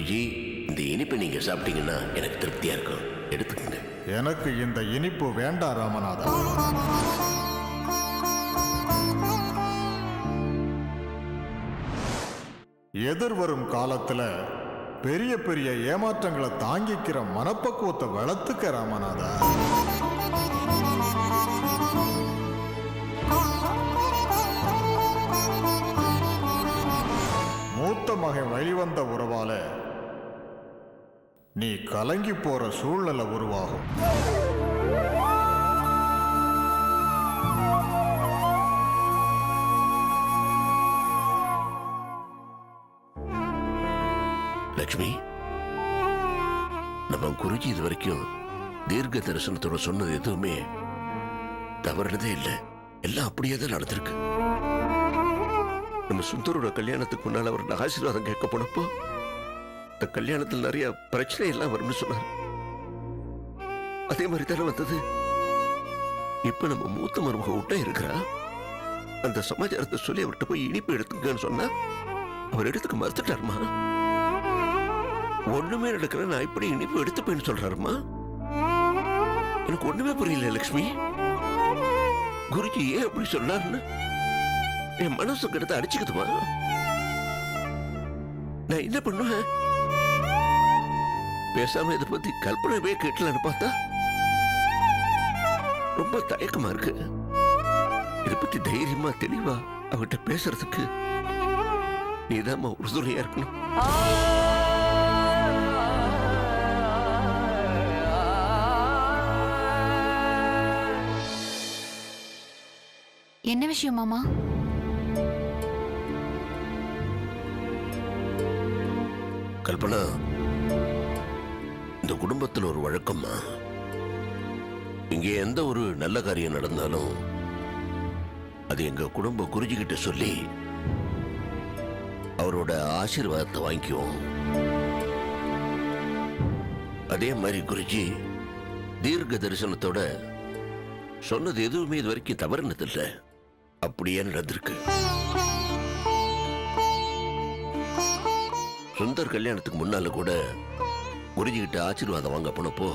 குருஜி, இந்த இனிப்பை நீங்க சாப்பிட்டீங்கன்னா எனக்கு திருப்தியா இருக்கும். எடுத்துக்கங்க. எனக்கு இந்த இனிப்பு வேண்டாம் ராமநாதா. எதிர்வரும் காலத்துல பெரிய பெரிய ஏமாற்றங்களை தாங்கிக்கிற மனப்பக்குவத்தை வளர்த்துக்க ராமநாதா. மூத்த மகன் வழிவந்த உறவால நீ கலங்கி போற சூழ்நிலை உருவாகும். லட்சுமி, நம்ம குருஜி இது வரைக்கும் தீர்க்க தரிசனத்தோட சொன்னது எதுவுமே தவறுனதே இல்லை. எல்லாம் அப்படியே தான் நடந்திருக்கு. நம்ம சுந்தரோட கல்யாணத்துக்கு முன்னால் அவரோட ஆசீர்வாதம் கேட்க போனப்போ இந்த கல்யாணத்தில் நிறைய பிரச்சனை எல்லாம் வரும்னு சொன்னார். அதே மாதிரி தானே வந்தது. இப்ப நம்ம மூத்த மருமக விட்டா இருக்கிறா. அந்த சமாச்சாரத்தை சொல்லி அவர்கிட்ட போய் இனிப்பு எடுத்துக்கன்னு சொன்னா அவர் எடுத்துக்க மறுத்துட்டாருமா. ஒண்ணுமே நடக்கிற நான் இப்படி இனிப்பு எடுத்துப்பேன்னு சொல்றாருமா. எனக்கு ஒண்ணுமே புரியல லட்சுமி. குருஜி ஏன் அப்படி சொன்னாருன்னு என் மனசு கிட்ட அடிச்சுக்குதுமா. நான் என்ன பண்ணுவேன்? பேசாம இதை பத்தி கல்பனவே கேட்கலான்னு பார்த்தா ரொம்ப தயக்கமா இருக்கு. இதை பத்தி தைரியமா தெளிவா அவகிட்ட பேசுறதுக்கு நீதாம்மா உறுதுணையா இருக்கணும். என்ன விஷயம் மாமா? கல்பனா, இந்த குடும்பத்தில் ஒரு வழக்கம்மா. இங்கே எந்த ஒரு நல்ல காரியம் நடந்தாலும் அது எங்க குடும்ப குருஜி கிட்ட சொல்லி அவரோட ஆசீர்வாதத்தை வாங்கிக்குவோம். அதே மாதிரி குருஜி தீர்க்க தரிசனத்தோட சொன்னது எதுவுமே இது வரைக்கும் தவறுனதில்லை. அப்படியே நடந்திருக்கு. சுந்தர் கல்யாணத்துக்கு முன்னால கூட குருஜி கிட்ட ஆசீர்வாதம் வாங்க போனப்போ,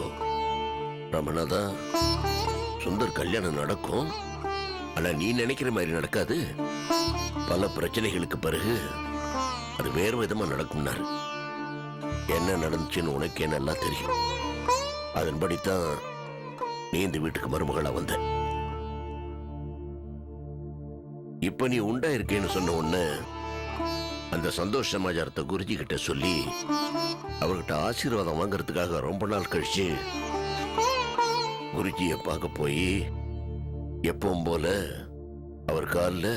ரமணாதா, சுந்தர் கல்யாணம் நடக்கும், ஆனா நீ நினைக்கிற மாதிரி நடக்காது, பல பிரச்சனைகளுக்கு பிறகு அது வேறு விதமா நடக்கும்னாரு. என்ன நடந்துச்சுன்னு உனக்கே நல்லா தெரியும். அதன்படித்தான் நீ இந்த வீட்டுக்கு மருமகளா வந்த. இப்ப நீ உண்டா இருக்கேன்னு சொன்ன உடனே அந்த சந்தோஷ சமாச்சாரத்தை குருஜி கிட்ட சொல்லி அவர்கிட்ட ஆசீர்வாதம் வாங்கறதுக்காக ரொம்ப நாள் கழிச்சு குருஜியை பார்க்க போய் எப்பவும் போல அவர் காலில்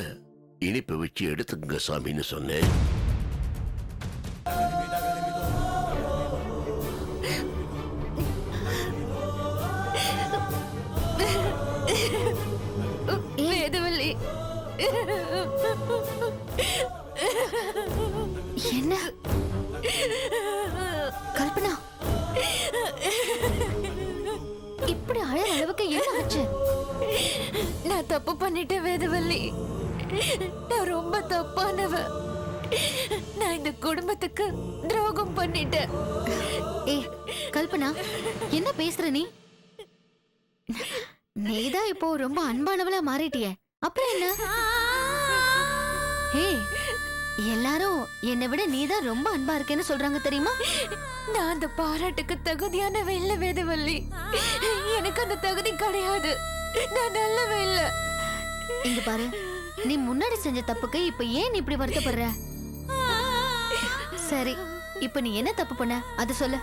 இனிப்பை வச்சு எடுத்துங்க சாமின்னு சொன்னேன். வேதவல்லி, என்ன கல்பனா, இப்படி அழற அளவுக்கு என்ன ஆச்சு? நான் தப்பு பண்ணிட்டேன் வேதவல்லி. நான் ரொம்ப தப்பானவ. நான் இந்த குடும்பத்துக்கு துரோகம் பண்ணிட்டேன். ஏய் கல்பனா, என்ன பேசுற நீ? நீதான் இப்போ ரொம்ப அன்பானவளா மாறிட்டிய, அப்புறம் என்ன? ஹே, எல்லாரும் என்னை விட நீதான் ரொம்ப அன்பா இருக்கேன்னு சொல்றாங்க தெரியுமா? நான் அந்த பாராட்டுக்கு தகுதியானவ இல்ல வேதவல்லி. எனக்கு அந்த தகுதி கிடையாது. நான் நல்லவ இல்ல. இங்க பாரு, நீ முன்னாடி செஞ்ச தப்புக்கு இப்ப ஏன் நீ இப்படி வருத்தப்படுற? சரி, இப்ப நீ என்ன தப்பு பண்ண அத சொல்லு.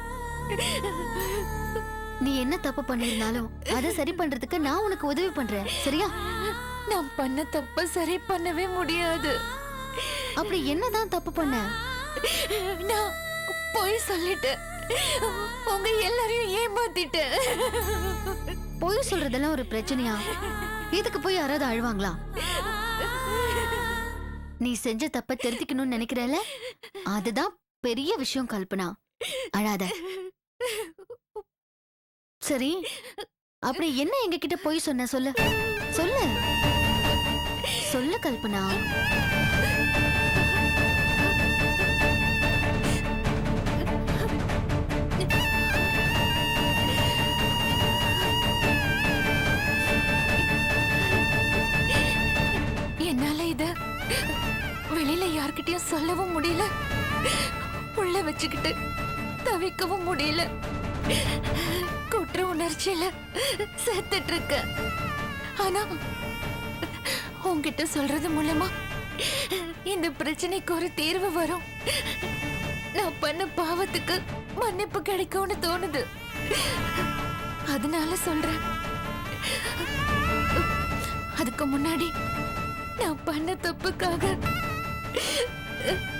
நீ என்ன தப்பு பண்ணிருந்தாலும் அதை சரி பண்றதுக்கு நான் உனக்கு உதவி பண்றேன், சரியா? நான் பண்ண தப்ப சரி பண்ணவே முடியாது. அப்படி என்னதான் தப்பு பண்ண? நான் போய் சொல்லிட்டேன். உங்க எல்லாரையும் ஏமாத்திட்டேன். போய் சொல்றதெல்லாம் ஒரு பிரச்சனையா? இதுக்கு போய் யாராவது அழுவாங்களா? நீ செஞ்ச தப்ப திருத்திக்கணும்னு நினைக்கிறல, அதுதான் பெரிய விஷயம் கல்பனா. அழாத. சரி, அப்படி என்ன எங்க கிட்ட போய் சொன்ன? சொல்லு சொல்லு சொல்லு கல்பனா. வச்சுக்கிட்டு தவிக்கவும் முடியல. குற்ற உணர்ச்சியில செத்துட்டு இருக்க. ஆனா உன்கிட்ட சொல்றது மூலமா இந்த பிரச்சனைக்கு ஒரு தீர்வு வரும். நான் பண்ண பாவத்துக்கு மன்னிப்பு கிடைக்கும்னு தோணுது. அதனால சொல்றேன். அதுக்கு முன்னாடி நான் பண்ண தப்புக்காக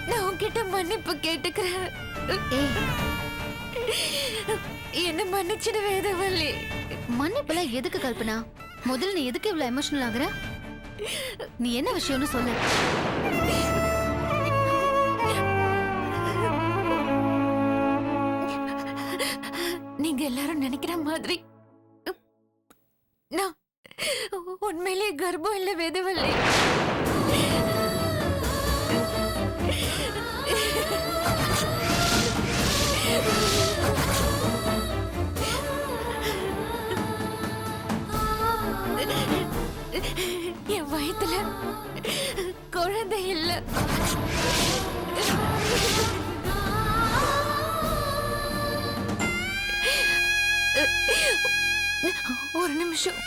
நான் உன்கிட்ட மன்னிப்பு கேட்டுக்கிறேன். என்ன மன்னிச்சிடு வேதவல்லி. மன்னிப்புலாம் எதுக்கு கல்பனா? முதல்ல நீ எதுக்கு இவ்வளவு எமோஷனல் ஆகுற? நீ என்ன விஷயம்னு சொல்லு. நீங்க எல்லாரும் நினைக்கிற மாதிரி நான் உண்மையிலேயே கர்ப்பம் இல்ல வேதவல்லி. என் வயித்துல குழந்தை இல்ல. ஒரு நிமிஷம்.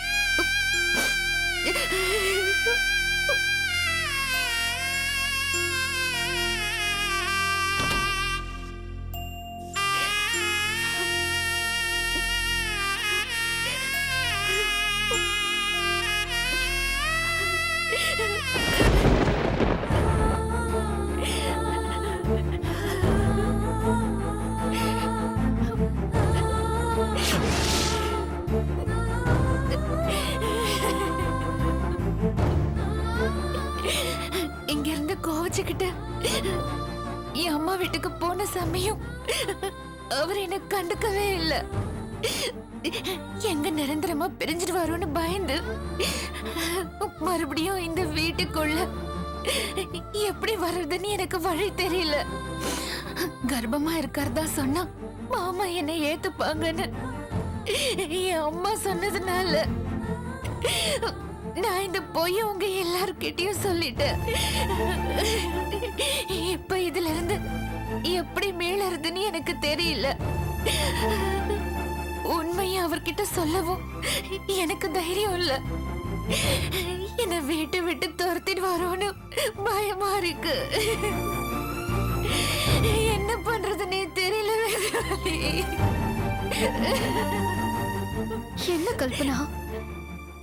இங்க இருந்து கோவச்சுக்கிட்டு என் அம்மா வீட்டுக்கு போன சமயம் அவர் என்ன கண்டுக்கவே இல்ல. எங்க நிரந்தரமா பிரிஞ்சிட்டு வரோன்னு பயந்து மறுபடியும் இந்த வீட்டுக்குள்ள எப்படி வர்றதுன்னு எனக்கு வழி தெரியல. கர்ப்பமா இருக்கிறதா சொன்னா மாமா என்னை ஏத்துப்பாங்கன்னு என் அம்மா சொன்னதுனால நான் இந்த பொய்ய உங்க எல்லார்கிட்டயும் சொல்லிட்டேன். இப்ப இதுல இருந்து எப்படி மீளறதுன்னு எனக்கு தெரியல. உண்மையை அவர்கிட்ட சொல்லவும் எனக்கு தைரியம் இல்ல. என்னை வீட்டை விட்டு துரத்திட்டு வரோன்னு பயமா இருக்கு. என்ன பண்றதுன்னே தெரியல வேதவல்லி. என்ன கல்பனா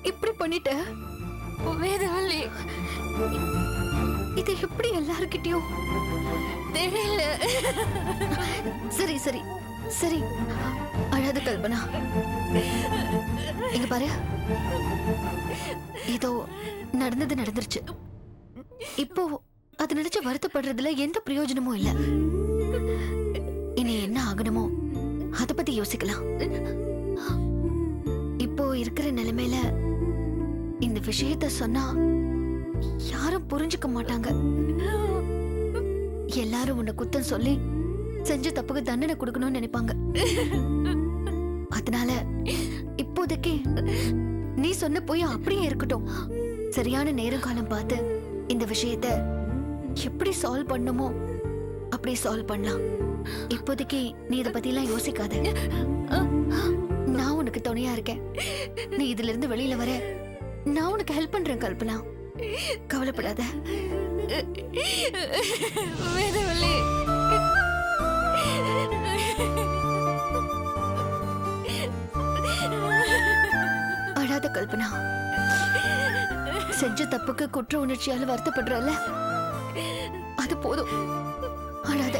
இப்படி பண்ணிட்ட? வேதவல்லி, இது எப்படி எல்லார்கிட்டயும்? தெரியல. சரி சரி சரி, அழாத கல்பனா. இங்க பாரு, இதோ நடந்தது நடந்துருச்சு. இப்போ அது நினைச்சு வருத்தப்படுறதுல எந்த பிரயோஜனமும் இல்ல. இனி என்ன ஆகணுமோ அத பத்தி யோசிக்கலாம். இப்போ இருக்கிற நிலைமையில இந்த விஷயத்த சொன்னா யாரும் புரிஞ்சுக்க மாட்டாங்க. எல்லாரும் உன்னை குத்தம் சொல்லி செஞ்ச தப்புக்கு தண்டனை கொடுக்கணும்னு நினைப்பாங்க. அதனால இப்போதைக்கு நீ சொன்ன போய் அப்படியே இருக்கட்டும். சரியான நேரம் காலம் பார்த்து இந்த விஷயத்த எப்படி சால்வ் பண்ணுமோ அப்படி சால்வ் பண்ணலாம். இப்போதைக்கு நீ இத பத்தி எல்லாம் யோசிக்காத. நான் உனக்கு துணையா இருக்கேன். நீ இதுல இருந்து வெளியில வர நான் உனக்கு ஹெல்ப் பண்றேன் கல்பனா. கவலைப்படாத. வேதவல்லி, அழாத கல்பனா. செஞ்ச தப்புக்கு குற்ற உணர்ச்சியால வருத்தப்படுறல, அது போதும். அழாத.